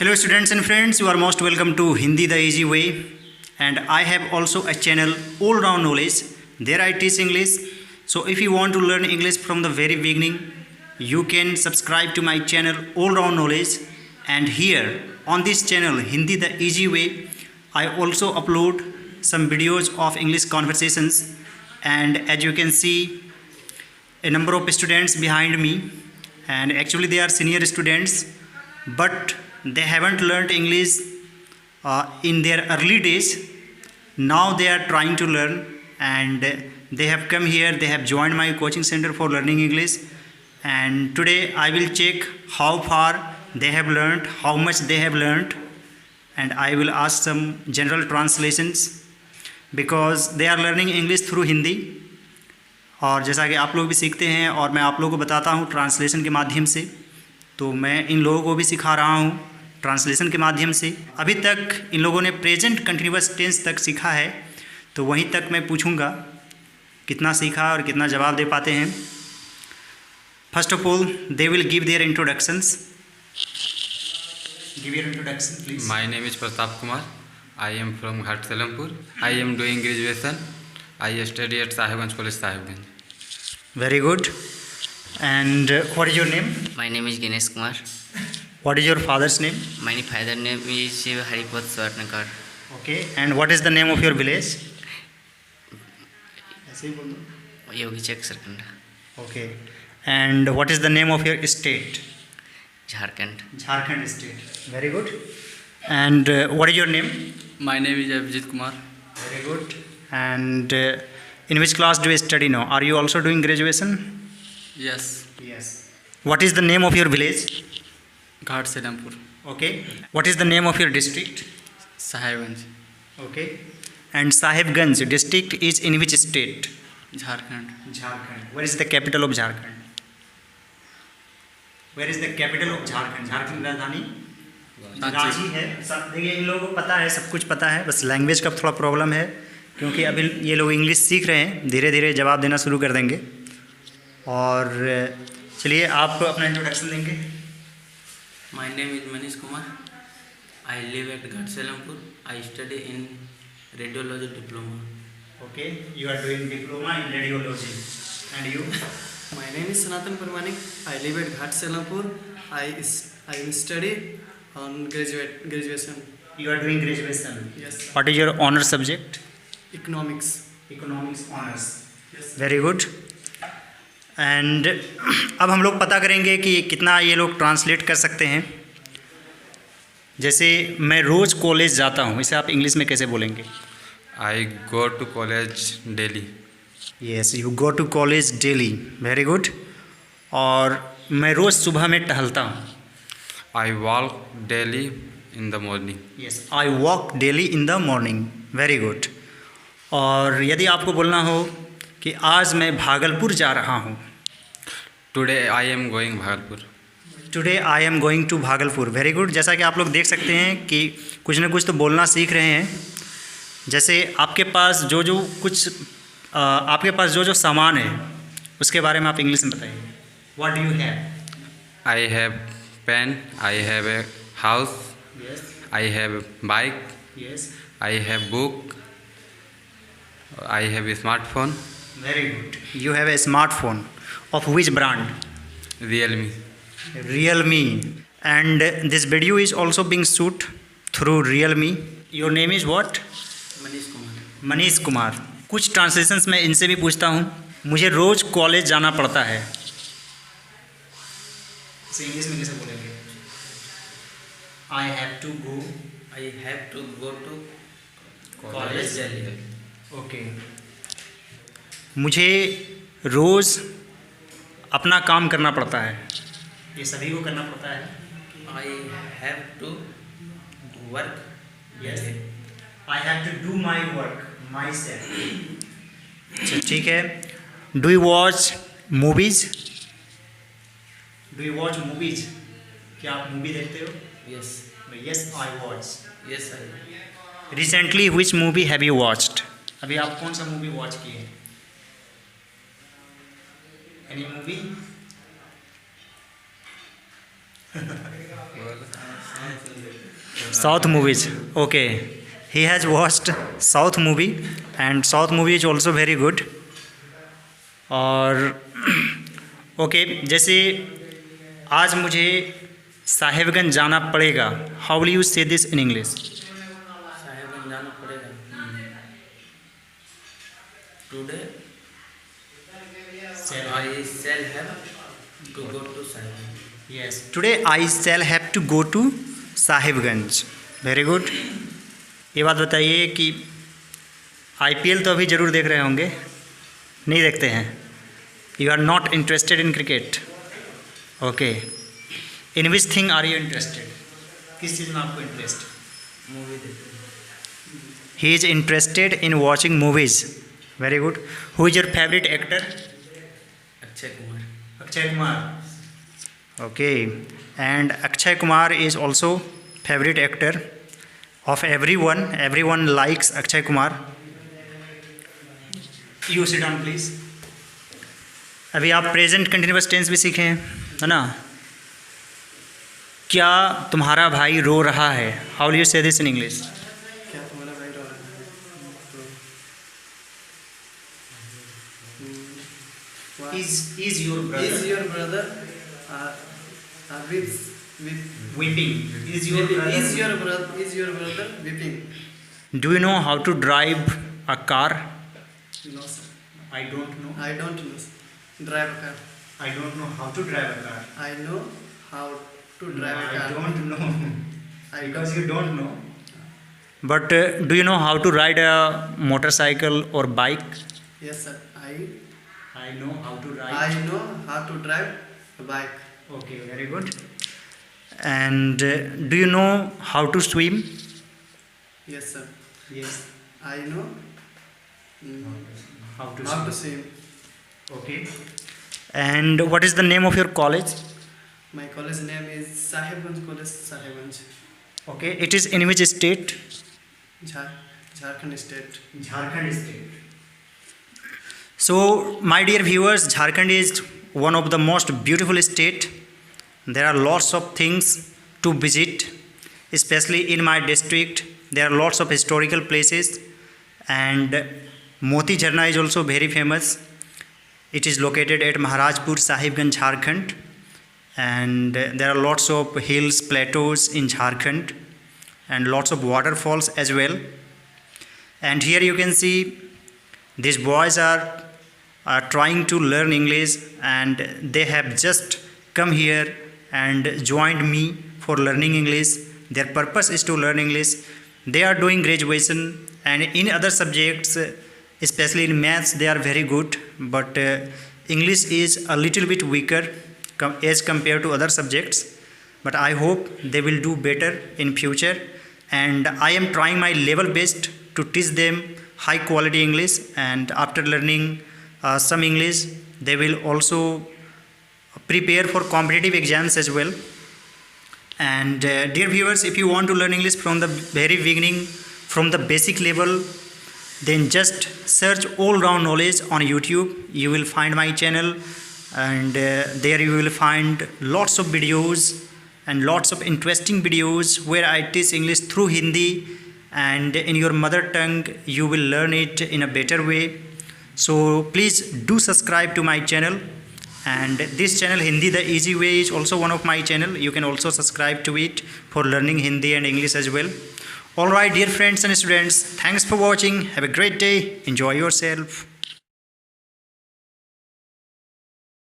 Hello students and friends, you are most welcome to Hindi the Easy Way, and I have also a channel All Round Knowledge. There I teach English. So if you want to learn English from the very beginning, you can subscribe to my channel All Round Knowledge, and here on this channel Hindi the Easy Way, I also upload some videos of English conversations, and as you can see a number of students behind me, and actually they are senior students, but they haven't learned English in their early days. Now they are trying to learn, and they have come here, they have joined my coaching center for learning English, and today I will check how far they have learned, how much they have learned, and I will ask some general translations because they are learning English through Hindi. और जैसा कि आप लोग भी सीखते हैं और मैं आप लोगों को बताता हूँ ट्रांसलेशन के माध्यम से, तो मैं इन लोगों को भी सिखा रहा हूँ ट्रांसलेशन के माध्यम से। अभी तक इन लोगों ने प्रेजेंट कंटिन्यूअस टेंस तक सीखा है, तो वहीं तक मैं पूछूंगा कितना सीखा और कितना जवाब दे पाते हैं। First of all they will give their introductions. Give your introduction please. My name is Pratap Kumar. I am from Ghat Salampur. I am doing graduation. I study at Sahibganj College, Sahibganj. Very good. And what is your name? My name is Ganesh Kumar. What is your father's name? My father name is Haripad Swarnakar. Okay. And what is the name of your village? ऐसे ही बोल दो। Yogi Chak Sarkanda. Okay. And what is the name of your state? Jharkhand. Jharkhand state. Very good. And what is your name? My name is Abhijit Kumar. Very good. And in which class do you study now? Are you also doing graduation? Yes. Yes. What is the name of your village? Ghat Salampur. Okay. What is the name of your district? Sahibganj. Okay. And Sahibganj district is in which state? Jharkhand. Jharkhand. Where is the capital of Jharkhand? Where is the capital of Jharkhand? Jharkhand राजधानी रांची है। सब देखिए इन लोगों को पता है, सब कुछ पता है, बस लैंग्वेज का थोड़ा प्रॉब्लम है क्योंकि अभी ये लोग इंग्लिश सीख रहे हैं, धीरे धीरे जवाब देना शुरू कर देंगे। और चलिए आप अपना इंट्रोडक्शन देंगे। My name is Manish Kumar. I live at Ghat Salampur. I study in radiology diploma. Okay, you are doing diploma in radiology. And you? My name is Sanatan Parmanik. I live at Ghat Salampur. I will study on graduation. You are doing graduation. Yes. What is your honor subject? Economics. Economics honors. Yes. Very good. And अब हम लोग पता करेंगे कि कितना ये लोग translate कर सकते हैं। जैसे मैं रोज़ कॉलेज जाता हूँ, इसे आप इंग्लिश में कैसे बोलेंगे? I go to college daily. Yes, you go to college daily. Very good. और मैं रोज़ सुबह में टहलता हूँ। I walk daily in the morning. Yes, I walk daily in the morning. Very good. और यदि आपको बोलना हो कि आज मैं भागलपुर जा रहा हूँ, Today I am going Bhagalpur. Today I am going to Bhagalpur. Very good. जैसा कि आप लोग देख सकते हैं कि कुछ ना कुछ तो बोलना सीख रहे हैं। जैसे आपके पास जो जो सामान है उसके बारे में आप इंग्लिश में बताइए। What do you have? I have pen. I have a house. Yes I have a bike. Yes. I have book. I have a smartphone. Very good. You have a smartphone of which brand? Realme. Realme. And this video is also being shoot through Realme. Your name is what? Manish Kumar. Manish Kumar. कुछ translations मैं इनसे भी पूछता हूँ। मुझे रोज़ college जाना पड़ता है, इसे इंग्लिश में कैसे बोलेंगे? I have to go I have to go to college daily. Okay. मुझे रोज़ अपना काम करना पड़ता है, ये सभी को करना पड़ता है। I have to work. Yes, I have to do my work myself. अच्छा ठीक है। Do you watch movies? Do you watch movies? क्या आप मूवी देखते हो? Yes. Yes I watch. Yes, I. Recently which movie have you watched? अभी आप कौन सा मूवी वॉच किए? Any movie? South movies. Okay. He has watched South movie and South movie is also very good. और okay जैसे आज मुझे साहेबगंज जाना पड़ेगा. हाउ विल यू से दिस इन इंग्लिश? साहेबगंज जाना पड़ेगा. Today I shall have to go to Sahebganj. Yes. Today I shall have to go to Sahibganj. Very good. ये बात बताइए कि IPL तो अभी ज़रूर देख रहे होंगे, नहीं देखते हैं? You are not interested in cricket. Okay. In which thing are you interested? किस चीज़ में आपको इंटरेस्ट? मूवी देखते. He is interested in watching movies. Very good. Who is your favourite actor? Akshay Kumar. Akshay Kumar. Okay, and Akshay Kumar is also favorite actor of everyone. Everyone likes Akshay Kumar. You sit down please. अभी आप present continuous tense भी सीखे हैं, है ना? क्या तुम्हारा भाई रो रहा है? हाउ विल यू से दिस इन इंग्लिश? क्या तुम्हारा भाई रो रहा है? Is your Is your brother with weeping? Is is your brother weeping? Do you know how to drive a car? No sir. I don't know. I don't know. Drive a car. I don't know how to drive a car. I know how to drive a car. I don't know. I Because you don't know. But do you know how to ride a motorcycle or bike? Yes sir. I know how to I know how to drive a bike. Okay, very good. And do you know how to swim? Yes sir. Yes. I know How how to swim. Okay. And what is the name of your college? My college name is Sahibganj College, Sahibganj, Okay. It is in which state? Jharkhand state. Jharkhand state. So, my dear viewers, Jharkhand is one of the most beautiful state. There are lots of things to visit, especially in my district. There are lots of historical places, and Moti Jharna is also very famous. It is located at Maharajpur, Sahibganj, Jharkhand, and there are lots of hills, plateaus in Jharkhand, and lots of waterfalls as well. And here you can see these boys are trying to learn English, and they have just come here and joined me for learning English. Their purpose is to learn English. They are doing graduation, and in other subjects, especially in maths, they are very good, but English is a little bit weaker as compared to other subjects. But I hope they will do better in future, and I am trying my level best to teach them high quality English, and after learning some English, they will also prepare for competitive exams as well. And dear viewers, if you want to learn English from the very beginning, from the basic level, then just search all round knowledge on YouTube. You will find my channel, and there you will find lots of videos and lots of interesting videos where I teach English through Hindi, and in your mother tongue you will learn it in a better way. So please do subscribe to my channel, and this channel Hindi the Easy Way is also one of my channel. You can also subscribe to it for learning Hindi and English as well. Alright dear friends and students, thanks for watching. Have a great day. Enjoy yourself.